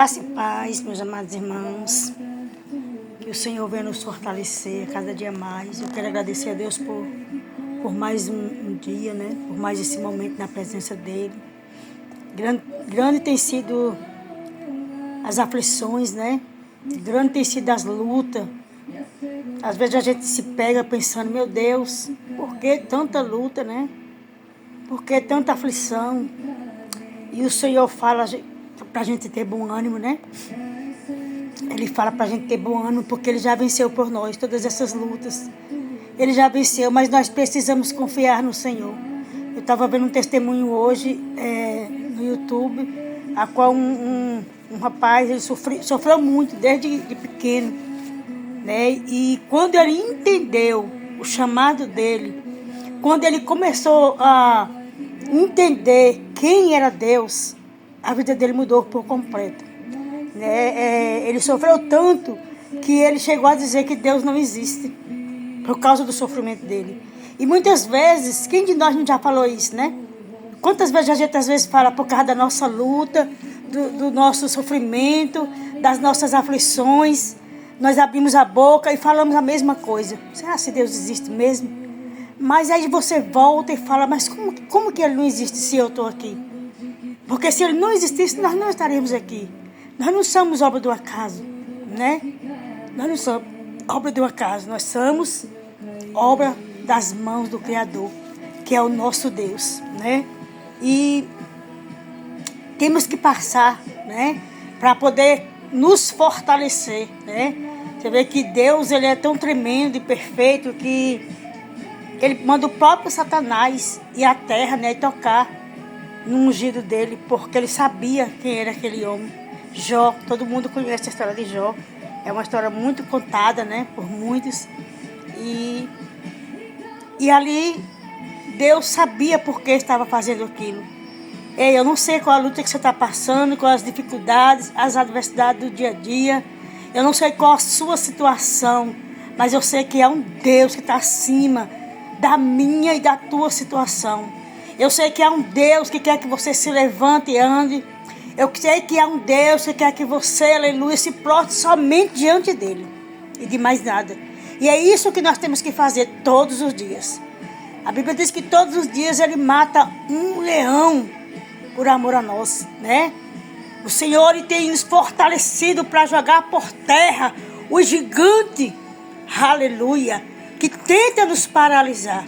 Graça e paz, meus amados irmãos, que o Senhor venha nos fortalecer a cada dia mais. Eu quero agradecer a Deus por mais um dia, né? Por mais esse momento na presença dEle. Grande tem sido as aflições, né? Grande tem sido as lutas. Às vezes a gente se pega pensando, meu Deus, por que tanta luta, né? Por que tanta aflição? E o Senhor fala pra gente ter bom ânimo, né? Ele fala pra gente ter bom ânimo porque Ele já venceu por nós todas essas lutas. Ele já venceu, mas nós precisamos confiar no Senhor. Eu estava vendo um testemunho hoje no YouTube, a qual um rapaz, ele sofreu muito desde pequeno, né? E quando ele entendeu o chamado dele, quando ele começou a entender quem era Deus, a vida dele mudou por completo. Ele sofreu tanto que ele chegou a dizer que Deus não existe por causa do sofrimento dele. E muitas vezes, quem de nós não já falou isso, né? Quantas vezes a gente às vezes fala por causa da nossa luta, do nosso sofrimento, das nossas aflições, nós abrimos a boca e falamos a mesma coisa. Será que Deus existe mesmo? Mas aí você volta e fala, mas como que Ele não existe se eu estou aqui? Porque se Ele não existisse, nós não estaríamos aqui. Nós não somos obra do acaso, né? Nós não somos obra do acaso. Nós somos obra das mãos do Criador, que é o nosso Deus, né? E temos que passar, né? Para poder nos fortalecer, né? Você vê que Deus, Ele é tão tremendo e perfeito que Ele manda o próprio Satanás ir à terra, né? E tocar no ungido dele, porque Ele sabia quem era aquele homem. Jó, todo mundo conhece a história de Jó. É uma história muito contada, né, por muitos. E ali, Deus sabia por que estava fazendo aquilo. Eu não sei qual a luta que você está passando, quais as dificuldades, as adversidades do dia a dia. Eu não sei qual a sua situação, mas eu sei que é um Deus que está acima da minha e da tua situação. Eu sei que é um Deus que quer que você se levante e ande. Eu sei que há um Deus que quer que você, aleluia, se proste somente diante dele e de mais nada. E é isso que nós temos que fazer todos os dias. A Bíblia diz que todos os dias Ele mata um leão por amor a nós, né? O Senhor Ele tem nos fortalecido para jogar por terra o gigante, aleluia, que tenta nos paralisar,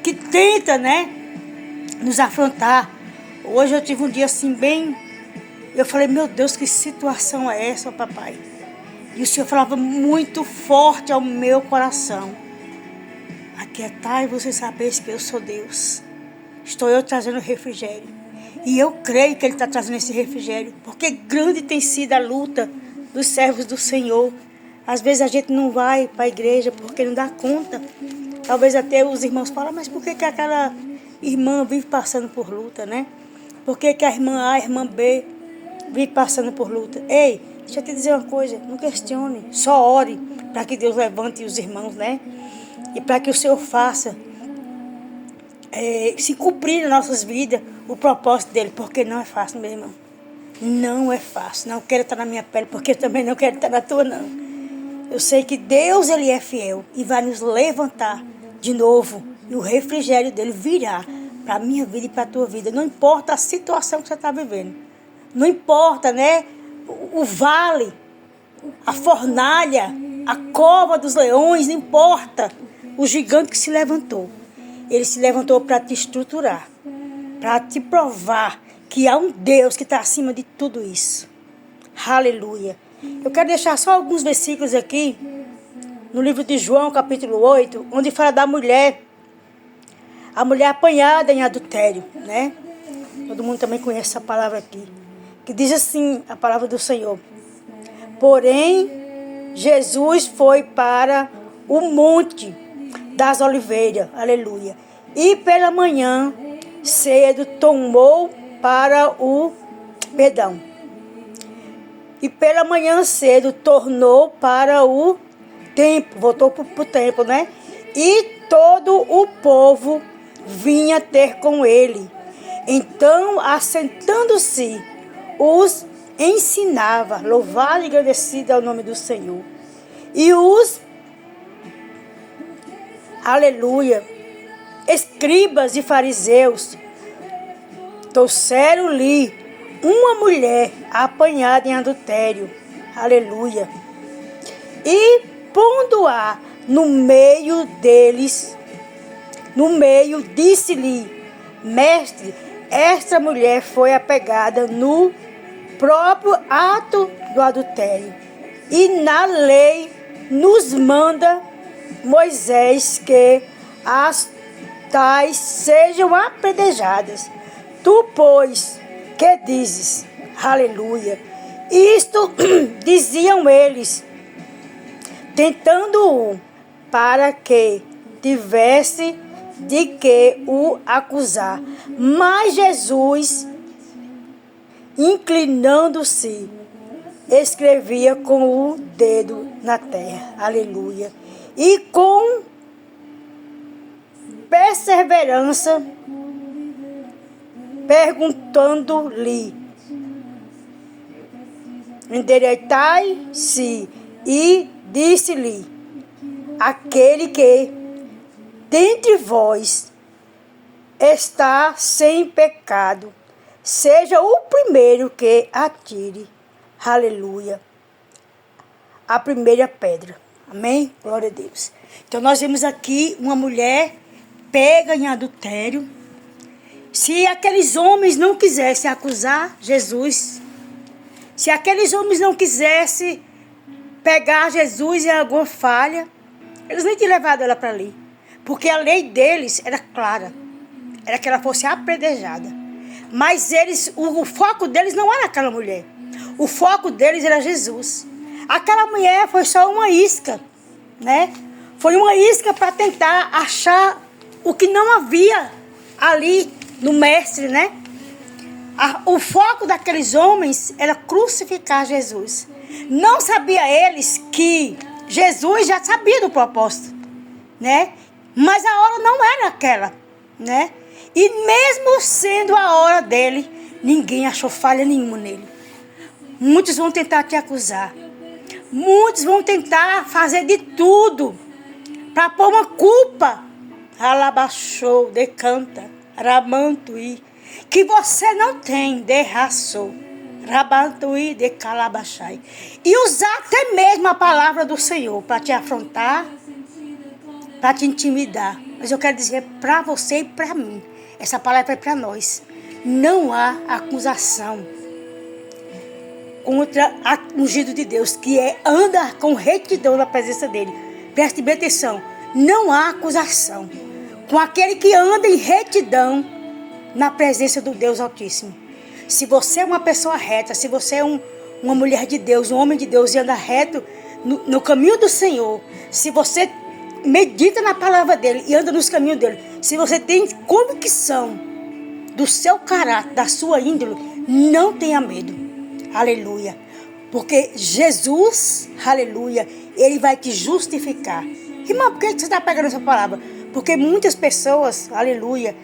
que tenta, né, nos afrontar. Hoje eu tive um dia assim bem... Eu falei, meu Deus, que situação é essa, papai? E o Senhor falava muito forte ao meu coração. Aquietai, vocês sabeis que eu sou Deus. Estou eu trazendo refrigério. E eu creio que Ele está trazendo esse refrigério. Porque grande tem sido a luta dos servos do Senhor. Às vezes a gente não vai para a igreja porque não dá conta. Talvez até os irmãos falam, mas por que aquela irmã vive passando por luta, né? Por que a irmã A, a irmã B vive passando por luta? Ei, deixa eu te dizer uma coisa, não questione, só ore para que Deus levante os irmãos, né? E para que o Senhor faça se cumprir nas nossas vidas o propósito dele, porque não é fácil, meu irmão. Não é fácil, não quero estar na minha pele, porque eu também não quero estar na tua, não. Eu sei que Deus, Ele é fiel e vai nos levantar de novo, e o refrigério dele virá para a minha vida e para a tua vida. Não importa a situação que você está vivendo. Não importa, né? O vale, a fornalha, a cova dos leões, não importa. O gigante que se levantou. Ele se levantou para te estruturar, para te provar que há um Deus que está acima de tudo isso. Aleluia. Eu quero deixar só alguns versículos aqui, no livro de João, capítulo 8, onde fala da mulher. A mulher apanhada em adultério, né? Todo mundo também conhece essa palavra aqui. Que diz assim, a palavra do Senhor. Porém, Jesus foi para o monte das oliveiras, aleluia. E pela manhã cedo E pela manhã cedo tornou para o templo, voltou para o templo, né? E todo o povo vinha ter com ele. Então, assentando-se os ensinava, louvado e agradecido ao nome do Senhor. E os, aleluia, escribas e fariseus trouxeram-lhe uma mulher apanhada em adultério, aleluia, e pondo-a no meio deles, disse-lhe: mestre, esta mulher foi apegada no próprio ato do adultério, e na lei nos manda Moisés que as tais sejam apedrejadas. Tu, pois, que dizes? Aleluia. Isto diziam eles, tentando-o, para que tivesse de que o acusar. Mas Jesus, inclinando-se, escrevia com o dedo na terra. Aleluia. E com perseverança, perguntando-lhe: endireitai-se. E disse-lhe: aquele que dentre vós está sem pecado, seja o primeiro que atire, aleluia, a primeira pedra. Amém? Glória a Deus. Então nós vemos aqui uma mulher pega em adultério. Se aqueles homens não quisessem acusar Jesus, se aqueles homens não quisessem pegar Jesus em alguma falha, eles nem tinham levado ela para ali. Porque a lei deles era clara. Era que ela fosse apedrejada. Mas eles, o foco deles não era aquela mulher. O foco deles era Jesus. Aquela mulher foi só uma isca, né? Foi uma isca para tentar achar o que não havia ali no mestre, né? O foco daqueles homens era crucificar Jesus. Não sabia eles que Jesus já sabia do propósito, né? Mas a hora não era aquela, né? E mesmo sendo a hora dele, ninguém achou falha nenhuma nele. Muitos vão tentar te acusar. Muitos vão tentar fazer de tudo para pôr uma culpa. Alabaxou, decanta, ramantuí, que você não tem, derraçou. Rabantuí, de calabachai. E usar até mesmo a palavra do Senhor para te afrontar, para te intimidar. Mas eu quero dizer para você e para mim, essa palavra é para nós. Não há acusação contra o ungido de Deus, que é andar com retidão na presença dele. Preste bem atenção. Não há acusação com aquele que anda em retidão na presença do Deus Altíssimo. Se você é uma pessoa reta, se você é uma mulher de Deus, um homem de Deus e anda reto no caminho do Senhor, se você medita na palavra dele e anda nos caminhos dele, se você tem convicção do seu caráter, da sua índole, não tenha medo. Aleluia. Porque Jesus, aleluia, ele vai te justificar. Irmão, por que você está pegando essa palavra? Porque muitas pessoas, aleluia,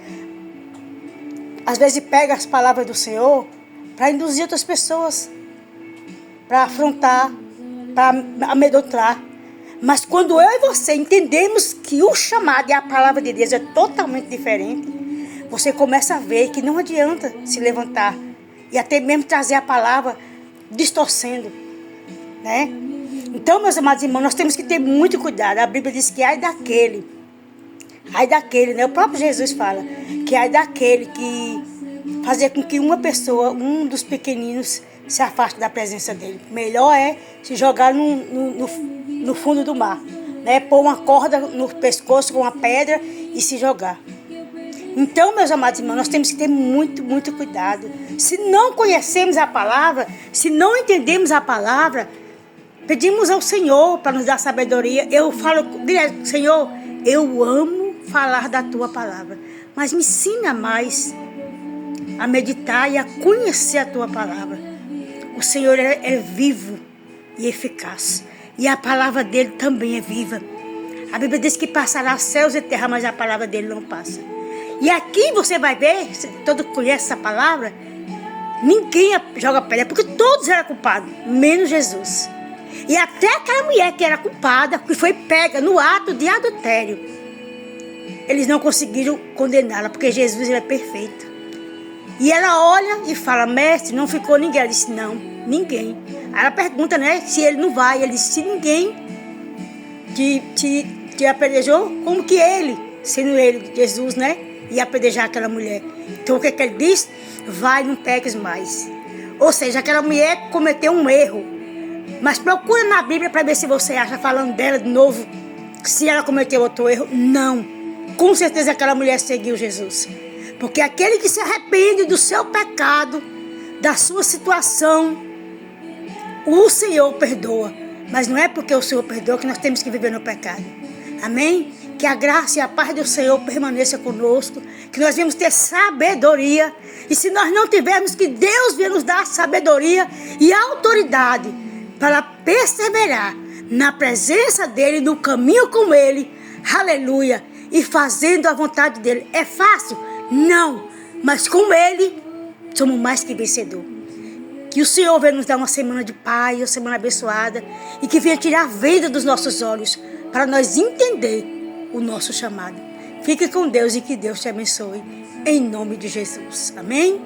às vezes pegam as palavras do Senhor para induzir outras pessoas, para afrontar, para amedrontar. Mas quando eu e você entendemos que o chamado e a palavra de Deus é totalmente diferente, você começa a ver que não adianta se levantar e até mesmo trazer a palavra distorcendo, né? Então, meus amados irmãos, nós temos que ter muito cuidado. A Bíblia diz que ai daquele, né? O próprio Jesus fala que ai daquele que fazer com que uma pessoa, um dos pequeninos, se afaste da presença dele. Melhor é se jogar no fundo do mar, né? Pôr uma corda no pescoço com uma pedra e se jogar. Então, meus amados irmãos, nós temos que ter muito, muito cuidado. Se não conhecemos a palavra, se não entendemos a palavra, pedimos ao Senhor para nos dar sabedoria. Eu falo direto: Senhor, eu amo falar da tua palavra, mas me ensina mais a meditar e a conhecer a tua palavra. O Senhor é vivo e eficaz, e a palavra dele também é viva. A Bíblia diz que passará céus e terra, mas a palavra dele não passa. E aqui você vai ver, se todo conhece essa palavra, ninguém joga pedra, porque todos eram culpados, menos Jesus. E até aquela mulher que era culpada, que foi pega no ato de adultério, eles não conseguiram condená-la, porque Jesus ele é perfeito. E ela olha e fala: mestre, não ficou ninguém? Ela disse: não, ninguém. Aí ela pergunta, né, se ele não vai. Ele disse: se ninguém te apedrejou, como que ele, sendo ele, Jesus, né, ia apedrejar aquela mulher? Então o que ele diz? Vai, não peques mais. Ou seja, aquela mulher cometeu um erro. Mas procura na Bíblia para ver se você acha falando dela de novo, se ela cometeu outro erro. Não. Com certeza aquela mulher seguiu Jesus. Porque aquele que se arrepende do seu pecado, da sua situação, o Senhor perdoa. Mas não é porque o Senhor perdoa que nós temos que viver no pecado. Amém? Que a graça e a paz do Senhor permaneça conosco. Que nós venhamos ter sabedoria. E se nós não tivermos, que Deus venha nos dar sabedoria e autoridade para perseverar na presença dEle, no caminho com Ele. Aleluia. E fazendo a vontade dEle. É fácil? Não. Mas com Ele, somos mais que vencedor. Que o Senhor venha nos dar uma semana de paz, uma semana abençoada. E que venha tirar a venda dos nossos olhos, para nós entender o nosso chamado. Fique com Deus e que Deus te abençoe. Em nome de Jesus. Amém?